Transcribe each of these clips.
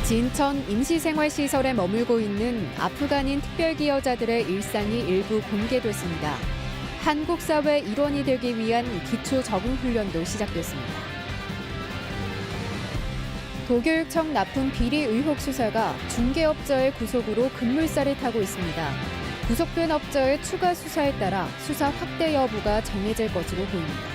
진천 임시생활시설에 머물고 있는 아프간인 특별기여자들의 일상이 일부 공개됐습니다. 한국 사회 일원이 되기 위한 기초 적응 훈련도 시작됐습니다. 도교육청 납품 비리 의혹 수사가 중개업자의 구속으로 급물살을 타고 있습니다. 구속된 업자의 추가 수사에 따라 수사 확대 여부가 정해질 것으로 보입니다.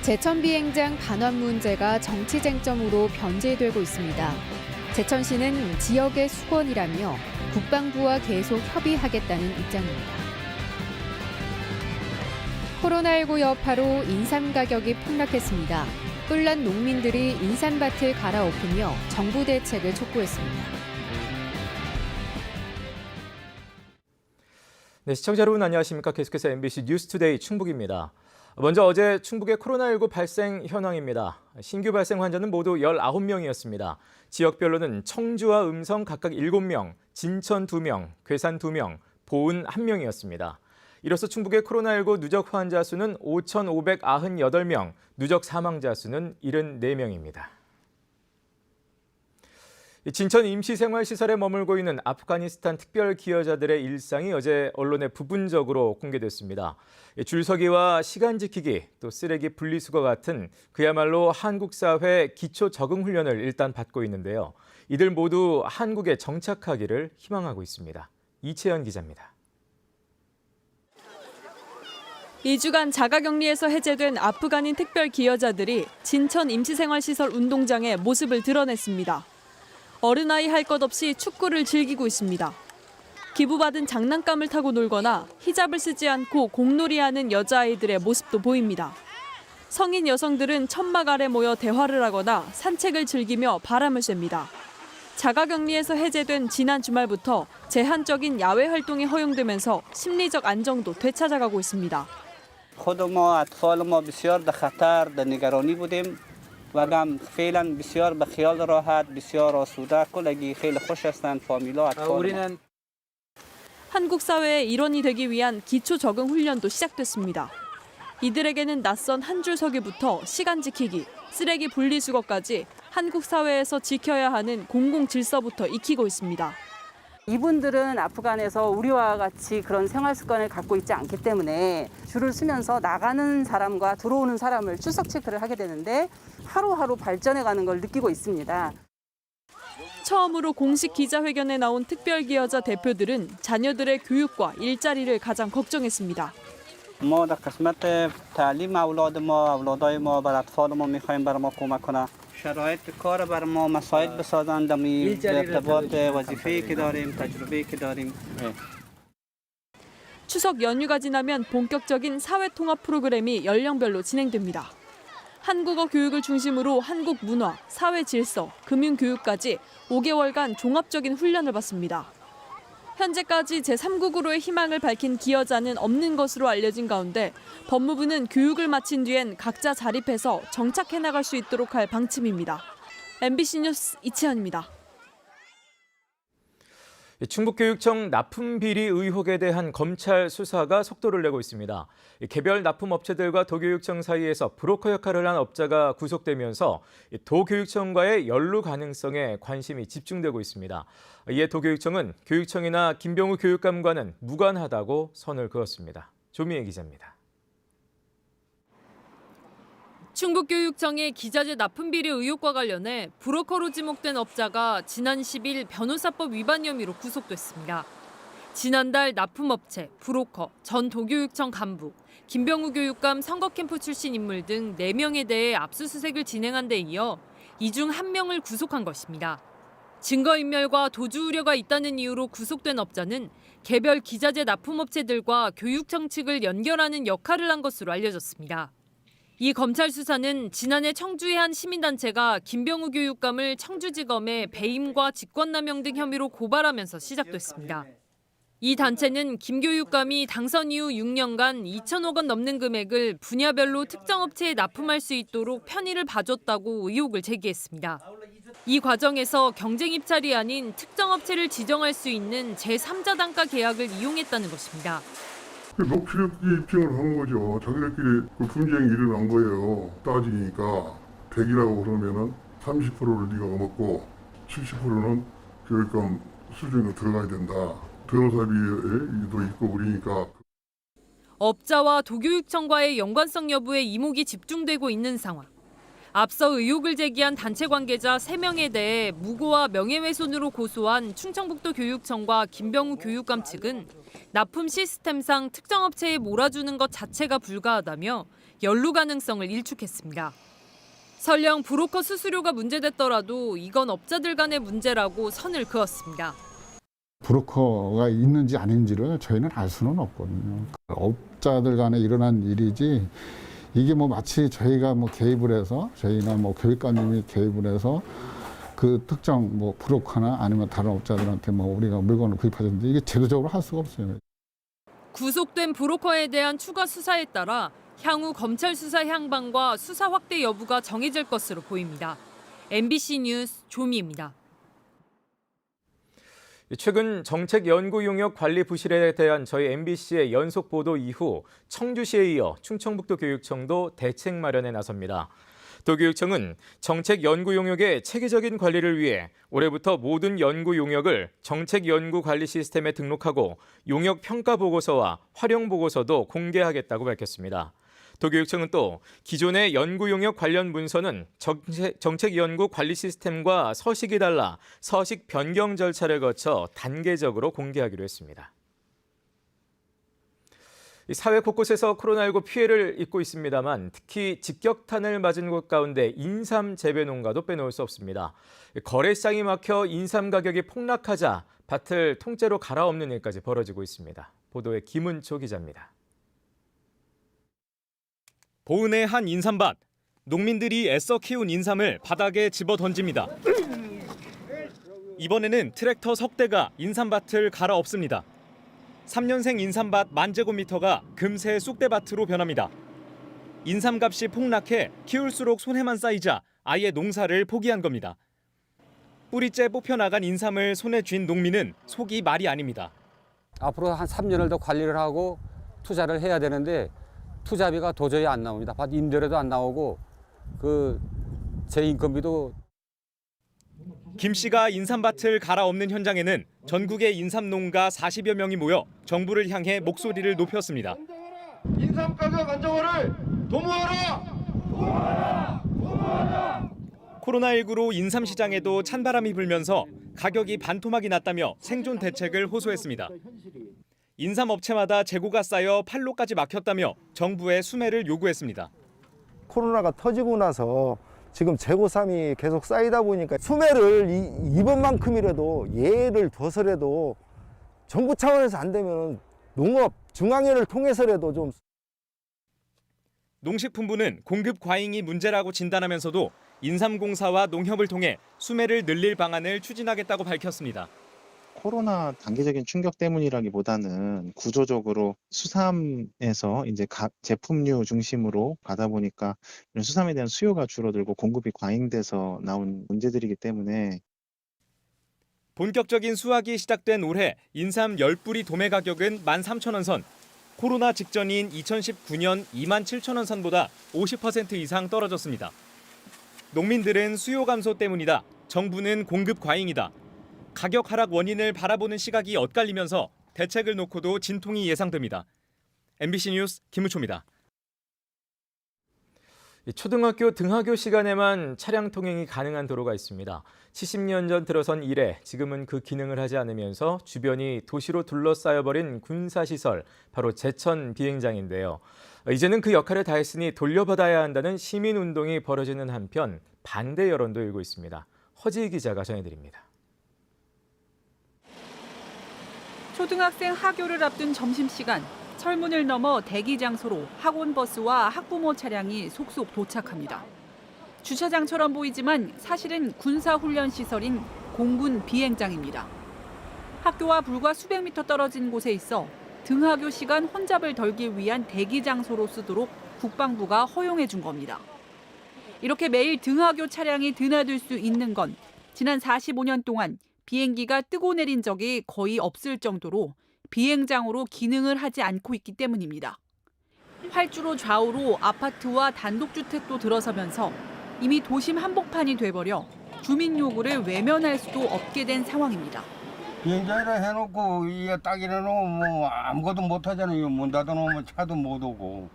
제천 비행장 반환 문제가 정치 쟁점으로 변질되고 있습니다. 제천시는 지역의 수건이라며 국방부와 계속 협의하겠다는 입장입니다. 코로나19 여파로 인삼 가격이 폭락했습니다. 뿔난 농민들이 인삼밭을 갈아엎으며 정부 대책을 촉구했습니다. 네, 시청자 여러분 안녕하십니까? 계속해서 MBC 뉴스투데이 충북입니다. 먼저 어제 충북의 코로나19 발생 현황입니다. 신규 발생 환자는 모두 19명이었습니다. 지역별로는 청주와 음성 각각 7명, 진천 2명, 괴산 2명, 보은 1명이었습니다. 이로써 충북의 코로나19 누적 환자 수는 5,598명, 누적 사망자 수는 74명입니다. 진천 임시생활시설에 머물고 있는 아프가니스탄 특별기여자들의 일상이 어제 언론에 부분적으로 공개됐습니다. 줄서기와 시간 지키기, 또 쓰레기 분리수거 같은 그야말로 한국 사회 기초 적응 훈련을 일단 받고 있는데요. 이들 모두 한국에 정착하기를 희망하고 있습니다. 이채연 기자입니다. 2주간 자가격리에서 해제된 아프간인 특별기여자들이 진천 임시생활시설 운동장에 모습을 드러냈습니다. 어른아이 할 것 없이 축구를 즐기고 있습니다. 기부받은 장난감을 타고 놀거나 히잡을 쓰지 않고 공놀이하는 여자아이들의 모습도 보입니다. 성인 여성들은 천막 아래 모여 대화를 하거나 산책을 즐기며 바람을 쐴니다. 자가격리에서 해제된 지난 주말부터 제한적인 야외 활동이 허용되면서 심리적 안정도 되찾아가고 있습니다. خود ما اطفال ما بسیار در خطر در نگرانی بودیم و هم فعلا بسیار به خیال راحت بسیار آسوده کلگی خیلی خوش هستند فامیلا اطفال 한국 사회의 일원이 되기 위한 기초 적응 훈련도 시작됐습니다. 이들에게는 낯선 한 줄 서기부터 시간 지키기, 쓰레기 분리수거까지 한국 사회에서 지켜야 하는 공공 질서부터 익히고 있습니다. 이분들은 아프간에서 우리와 같이 그런 생활 습관을 갖고 있지 않기 때문에 줄을 서면서 나가는 사람과 들어오는 사람을 출석 체크를 하게 되는데 하루하루 발전해가는 걸 느끼고 있습니다. 처음으로 공식 기자회견에 나온 특별기여자 대표들은 자녀들의 교육과 일자리를 가장 걱정했습니다. ما در قسمت تعلیم اولاد ما اولادای ما بر اطفال ما می‌خوایم بر ما کمک کنه شرایط کار بر ما مساعد بسازند در ارتباط وظیفه‌ای که داریم تجربه‌ای که داریم 추석 연휴가 지나면 본격적인 사회통합 프로그램이 연령별로 진행됩니다. 한국어 교육을 중심으로 한국 문화, 사회 질서, 금융교육까지 5개월간 종합적인 훈련을 받습니다. 현재까지 제3국으로의 희망을 밝힌 기여자는 없는 것으로 알려진 가운데 법무부는 교육을 마친 뒤엔 각자 자립해서 정착해 나갈 수 있도록 할 방침입니다. MBC 뉴스 이채연입니다. 충북교육청 납품 비리 의혹에 대한 검찰 수사가 속도를 내고 있습니다. 개별 납품업체들과 도교육청 사이에서 브로커 역할을 한 업자가 구속되면서 도교육청과의 연루 가능성에 관심이 집중되고 있습니다. 이에 도교육청은 교육청이나 김병우 교육감과는 무관하다고 선을 그었습니다. 조미애 기자입니다. 충북교육청의 기자재 납품 비리 의혹과 관련해 브로커로 지목된 업자가 지난 10일 변호사법 위반 혐의로 구속됐습니다. 지난달 납품업체, 브로커, 전 도교육청 간부, 김병우 교육감 선거캠프 출신 인물 등 4명에 대해 압수수색을 진행한 데 이어 이 중 1명을 구속한 것입니다. 증거인멸과 도주 우려가 있다는 이유로 구속된 업자는 개별 기자재 납품업체들과 교육청 측을 연결하는 역할을 한 것으로 알려졌습니다. 이 검찰 수사는 지난해 청주의 한 시민단체가 김병우 교육감을 청주지검에 배임과 직권남용 등 혐의로 고발하면서 시작됐습니다. 이 단체는 김 교육감이 당선 이후 6년간 2천억 원 넘는 금액을 분야별로 특정 업체에 납품할 수 있도록 편의를 봐줬다고 의혹을 제기했습니다. 이 과정에서 경쟁 입찰이 아닌 특정 업체를 지정할 수 있는 제3자 단가 계약을 이용했다는 것입니다. 녹취록이 입증을 한 거죠. 자기들끼리 그 분쟁이 일어난 거예요. 따지니까 100이라고 그러면은 30%를 네가 먹고 70%는 교육감 수준으로 들어가야 된다. 변호사비에도 있고 그러니까. 업자와 도교육청과의 연관성 여부에 이목이 집중되고 있는 상황. 앞서 의혹을 제기한 단체 관계자 3명에 대해 무고와 명예훼손으로 고소한 충청북도 교육청과 김병우 교육감 측은 납품 시스템상 특정 업체에 몰아주는 것 자체가 불가하다며 연루 가능성을 일축했습니다. 설령 브로커 수수료가 문제됐더라도 이건 업자들 간의 문제라고 선을 그었습니다. 브로커가 있는지 아닌지를 저희는 알 수는 없거든요. 업자들 간에 일어난 일이지 이게 뭐 마치 저희가 뭐 개입을 해서 저희나 뭐 교육감님이 개입을 해서 그 특정 뭐 브로커나 아니면 다른 업자들한테 뭐 우리가 물건을 구입하는데 이게 제도적으로 할 수가 없어요. 구속된 브로커에 대한 추가 수사에 따라 향후 검찰 수사 향방과 수사 확대 여부가 정해질 것으로 보입니다. MBC 뉴스 조미입니다. 최근 정책 연구 용역 관리 부실에 대한 저희 MBC의 연속 보도 이후 청주시에 이어 충청북도 교육청도 대책 마련에 나섭니다. 도교육청은 정책 연구 용역의 체계적인 관리를 위해 올해부터 모든 연구 용역을 정책 연구 관리 시스템에 등록하고 용역 평가 보고서와 활용 보고서도 공개하겠다고 밝혔습니다. 도교육청은 또 기존의 연구 용역 관련 문서는 정책 연구 관리 시스템과 서식이 달라 서식 변경 절차를 거쳐 단계적으로 공개하기로 했습니다. 사회 곳곳에서 코로나19 피해를 입고 있습니다만 특히 직격탄을 맞은 곳 가운데 인삼 재배 농가도 빼놓을 수 없습니다. 거래상이 막혀 인삼 가격이 폭락하자 밭을 통째로 갈아엎는 일까지 벌어지고 있습니다. 보도에 김은초 기자입니다. 보은의 한 인삼밭. 농민들이 애써 키운 인삼을 바닥에 집어 던집니다. 이번에는 트랙터 석 대가 인삼밭을 갈아엎습니다. 3년생 인삼밭 10,000제곱미터가 금세 쑥대밭으로 변합니다. 인삼값이 폭락해 키울수록 손해만 쌓이자 아예 농사를 포기한 겁니다. 뿌리째 뽑혀나간 인삼을 손에 쥔 농민은 속이 말이 아닙니다. 앞으로 한 3년을 더 관리를 하고 투자를 해야 되는데 투자비가 도저히 안 나옵니다. 밭 임대료도 안 나오고 제 인건비도. 김 씨가 인삼밭을 갈아엎는 현장에는 전국의 인삼농가 40여 명이 모여 정부를 향해 목소리를 높였습니다. 인삼 가격 안정화를 도모하라! 코로나19로 인삼 시장에도 찬바람이 불면서 가격이 반토막이 났다며 생존 대책을 호소했습니다. 인삼 업체마다 재고가 쌓여 판로까지 막혔다며 정부에 수매를 요구했습니다. 코로나가 터지고 나서 지금 재고쌈이 계속 쌓이다 보니까 수매를 이번만큼이라도 예를 둬서라도 정부 차원에서 안 되면 농업 중앙회를 통해서라도 좀. 농식품부는 공급 과잉이 문제라고 진단하면서도 인삼공사와 농협을 통해 수매를 늘릴 방안을 추진하겠다고 밝혔습니다. 코로나 단기적인 충격 때문이라기보다는 구조적으로 수삼에서 이제 각 제품류 중심으로 가다 보니까 이런 수삼에 대한 수요가 줄어들고 공급이 과잉돼서 나온 문제들이기 때문에. 본격적인 수확이 시작된 올해 인삼 10뿌리 도매 가격은 13,000원 선, 코로나 직전인 2019년 27,000원 선보다 50% 이상 떨어졌습니다. 농민들은 수요 감소 때문이다, 정부는 공급 과잉이다, 가격 하락 원인을 바라보는 시각이 엇갈리면서 대책을 놓고도 진통이 예상됩니다. MBC 뉴스 김우초입니다. 초등학교 등하교 시간에만 차량 통행이 가능한 도로가 있습니다. 70년 전 들어선 이래 지금은 그 기능을 하지 않으면서 주변이 도시로 둘러싸여버린 군사시설, 바로 제천 비행장인데요. 이제는 그 역할을 다했으니 돌려받아야 한다는 시민운동이 벌어지는 한편 반대 여론도 일고 있습니다. 허지희 기자가 전해드립니다. 초등학생 하교를 앞둔 점심시간, 철문을 넘어 대기 장소로 학원 버스와 학부모 차량이 속속 도착합니다. 주차장처럼 보이지만 사실은 군사훈련 시설인 공군 비행장입니다. 학교와 불과 수백 미터 떨어진 곳에 있어 등하교 시간 혼잡을 덜기 위한 대기 장소로 쓰도록 국방부가 허용해 준 겁니다. 이렇게 매일 등하교 차량이 드나들 수 있는 건 지난 45년 동안 비행기가 뜨고 내린 적이 거의 없을 정도로 비행장으로 기능을 하지 않고 있기 때문입니다. 활주로 좌우로 아파트와 단독주택도 들어서면서 이미 도심 한복판이 돼버려 주민 요구를 외면할 수도 없게 된 상황입니다. 비행장이라 해놓고 이게 딱 이래놓으면 뭐 아무것도 못하잖아요. 문 닫아놓으면 차도 못 오고.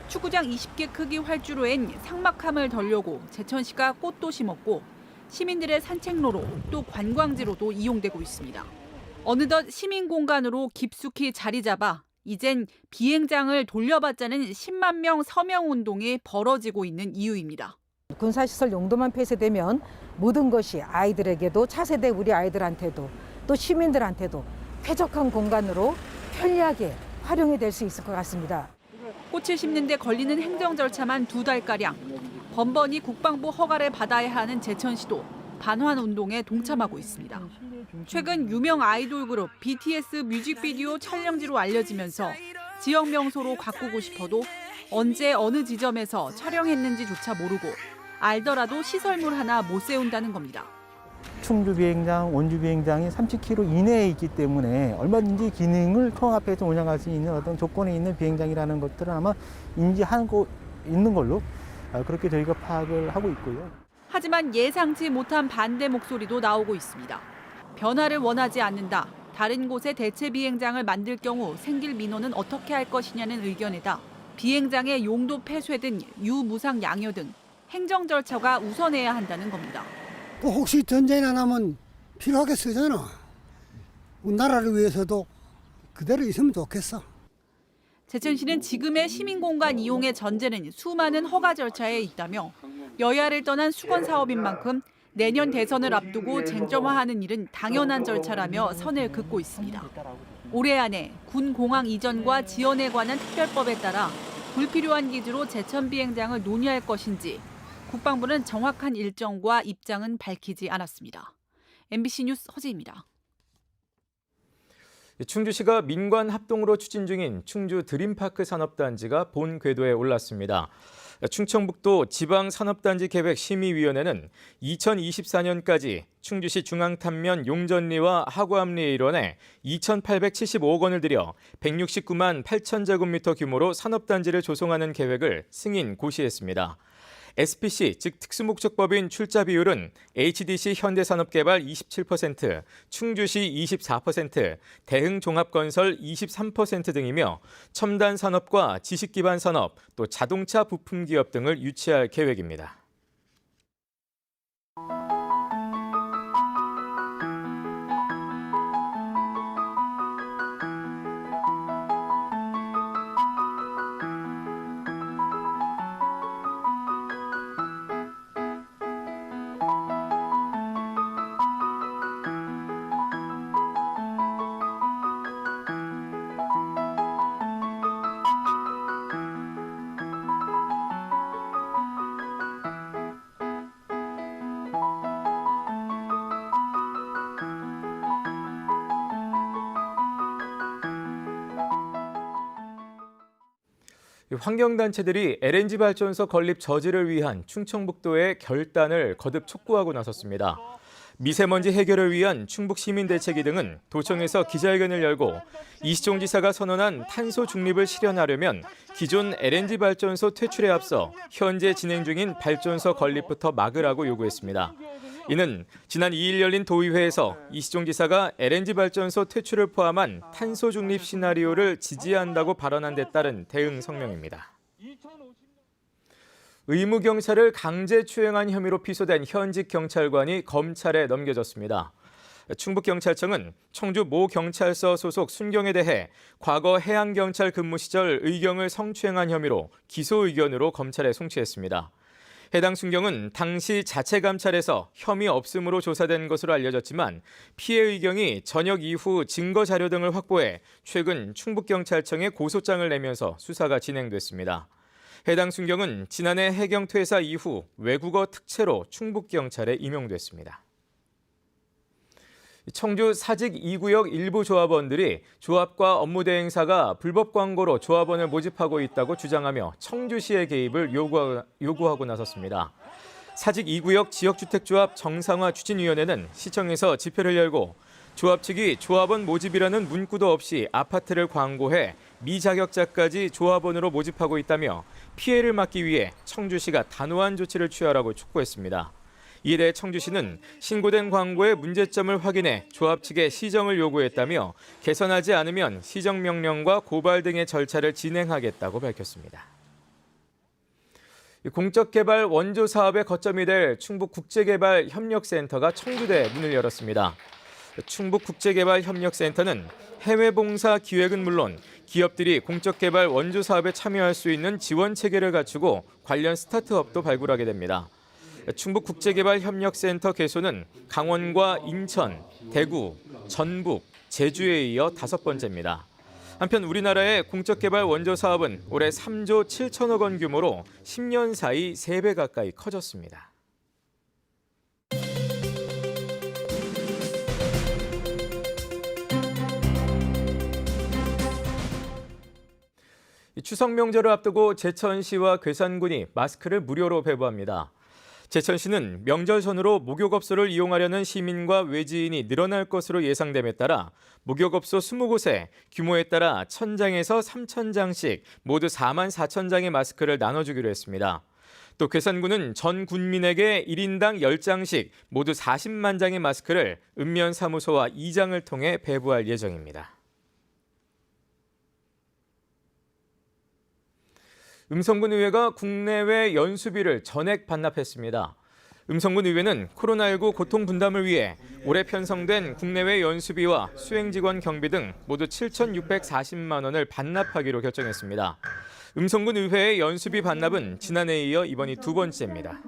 축구장 20개 크기 활주로엔 삭막함을 덜려고 제천시가 꽃도 심었고 시민들의 산책로로 또 관광지로도 이용되고 있습니다. 어느덧 시민 공간으로 깊숙이 자리 잡아 이젠 비행장을 돌려받자는 10만 명 서명 운동이 벌어지고 있는 이유입니다. 군사시설 용도만 폐쇄되면 모든 것이 아이들에게도 차세대 우리 아이들한테도 또 시민들한테도 쾌적한 공간으로 편리하게 활용이 될 수 있을 것 같습니다. 꽃을 심는 데 걸리는 행정 절차만 2달가량. 번번이 국방부 허가를 받아야 하는 제천시도 반환 운동에 동참하고 있습니다. 최근 유명 아이돌 그룹 BTS 뮤직비디오 촬영지로 알려지면서 지역 명소로 가꾸고 싶어도 언제 어느 지점에서 촬영했는지조차 모르고 알더라도 시설물 하나 못 세운다는 겁니다. 충주 비행장, 원주 비행장이 30km 이내에 있기 때문에 얼마든지 기능을 통합해서 운영할 수 있는 어떤 조건에 있는 비행장이라는 것들을 아마 인지하고 있는 걸로 그렇게 저희가 파악을 하고 있고요. 하지만 예상치 못한 반대 목소리도 나오고 있습니다. 변화를 원하지 않는다. 다른 곳에 대체 비행장을 만들 경우 생길 민원은 어떻게 할 것이냐는 의견에다 비행장의 용도 폐쇄 등 유무상 양효 등 행정 절차가 우선해야 한다는 겁니다. 또 혹시 전쟁이나 나면 필요하게 쓰잖아. 나라를 위해서도 그대로 있으면 좋겠어. 제천시는 지금의 시민공간 이용의 전제는 수많은 허가 절차에 있다며 여야를 떠난 수건 사업인 만큼 내년 대선을 앞두고 쟁점화하는 일은 당연한 절차라며 선을 긋고 있습니다. 올해 안에 군 공항 이전과 지원에 관한 특별법에 따라 불필요한 기지로 제천 비행장을 논의할 것인지 국방부는 정확한 일정과 입장은 밝히지 않았습니다. MBC 뉴스 허지입니다. 충주시가 민관 합동으로 추진 중인 충주 드림파크 산업단지가 본 궤도에 올랐습니다. 충청북도 지방산업단지 계획심의위원회는 2024년까지 충주시 중앙탄면 용전리와 하구암리의 일원에 2,875억 원을 들여 169만 8천 제곱미터 규모로 산업단지를 조성하는 계획을 승인 고시했습니다. SPC, 즉 특수목적법인 출자 비율은 HDC 현대산업개발 27%, 충주시 24%, 대흥종합건설 23% 등이며 첨단 산업과 지식기반 산업, 또 자동차 부품 기업 등을 유치할 계획입니다. 환경단체들이 LNG 발전소 건립 저지를 위한 충청북도의 결단을 거듭 촉구하고 나섰습니다. 미세먼지 해결을 위한 충북시민대책위 등은 도청에서 기자회견을 열고 이시종 지사가 선언한 탄소 중립을 실현하려면 기존 LNG 발전소 퇴출에 앞서 현재 진행 중인 발전소 건립부터 막으라고 요구했습니다. 이는 지난 2일 열린 도의회에서 이시종 지사가 LNG 발전소 퇴출을 포함한 탄소 중립 시나리오를 지지한다고 발언한 데 따른 대응 성명입니다. 의무 경찰을 강제 추행한 혐의로 피소된 현직 경찰관이 검찰에 넘겨졌습니다. 충북경찰청은 청주 모 경찰서 소속 순경에 대해 과거 해양경찰 근무 시절 의경을 성추행한 혐의로 기소 의견으로 검찰에 송치했습니다. 해당 순경은 당시 자체 감찰에서 혐의 없음으로 조사된 것으로 알려졌지만 피해 의경이 전역 이후 증거 자료 등을 확보해 최근 충북경찰청에 고소장을 내면서 수사가 진행됐습니다. 해당 순경은 지난해 해경 퇴사 이후 외국어 특채로 충북경찰에 임용됐습니다. 청주 사직 2구역 일부 조합원들이 조합과 업무 대행사가 불법 광고로 조합원을 모집하고 있다고 주장하며 청주시의 개입을 요구하고 나섰습니다. 사직 2구역 지역주택조합 정상화 추진위원회는 시청에서 집회를 열고 조합 측이 조합원 모집이라는 문구도 없이 아파트를 광고해 미자격자까지 조합원으로 모집하고 있다며 피해를 막기 위해 청주시가 단호한 조치를 취하라고 촉구했습니다. 이에 대해 청주시는 신고된 광고의 문제점을 확인해 조합 측에 시정을 요구했다며 개선하지 않으면 시정명령과 고발 등의 절차를 진행하겠다고 밝혔습니다. 공적개발 원조 사업의 거점이 될 충북국제개발협력센터가 청주대에 문을 열었습니다. 충북국제개발협력센터는 해외봉사 기획은 물론 기업들이 공적개발 원조 사업에 참여할 수 있는 지원 체계를 갖추고 관련 스타트업도 발굴하게 됩니다. 충북국제개발협력센터 개소는 강원과 인천, 대구, 전북, 제주에 이어 5번째입니다. 한편 우리나라의 공적개발 원조 사업은 올해 3조 7천억 원 규모로 10년 사이 3배 가까이 커졌습니다. 추석 명절을 앞두고 제천시와 괴산군이 마스크를 무료로 배부합니다. 제천시는 명절 전후로 목욕업소를 이용하려는 시민과 외지인이 늘어날 것으로 예상됨에 따라 목욕업소 20곳에 규모에 따라 1,000장에서 3,000장씩 모두 44,000장의 마스크를 나눠주기로 했습니다. 또 괴산군은 전 군민에게 1인당 10장씩 모두 40만 장의 마스크를 읍면사무소와 이장을 통해 배부할 예정입니다. 음성군 의회가 국내외 연수비를 전액 반납했습니다. 음성군 의회는 코로나19 고통 분담을 위해 올해 편성된 국내외 연수비와 수행직원 경비 등 모두 7,640만 원을 반납하기로 결정했습니다. 음성군 의회의 연수비 반납은 지난해에 이어 이번이 2번째입니다.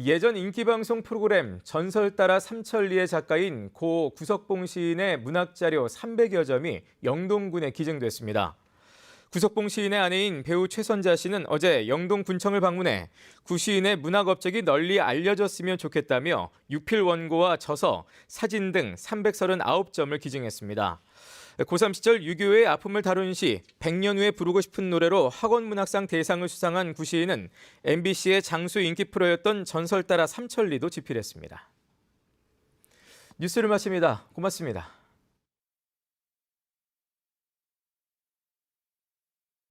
예전 인기방송 프로그램 전설 따라 삼천리의 작가인 고 구석봉 시인의 문학자료 300여 점이 영동군에 기증됐습니다. 구석봉 시인의 아내인 배우 최선자 씨는 어제 영동군청을 방문해 구 시인의 문학 업적이 널리 알려졌으면 좋겠다며 유필 원고와 저서, 사진 등 339점을 기증했습니다. 고3 시절 유교의 아픔을 다룬 시 100년 후에 부르고 싶은 노래로 학원문학상 대상을 수상한 구 시인은 MBC의 장수 인기 프로였던 전설 따라 삼천리도 집필했습니다. 뉴스를 마칩니다. 고맙습니다.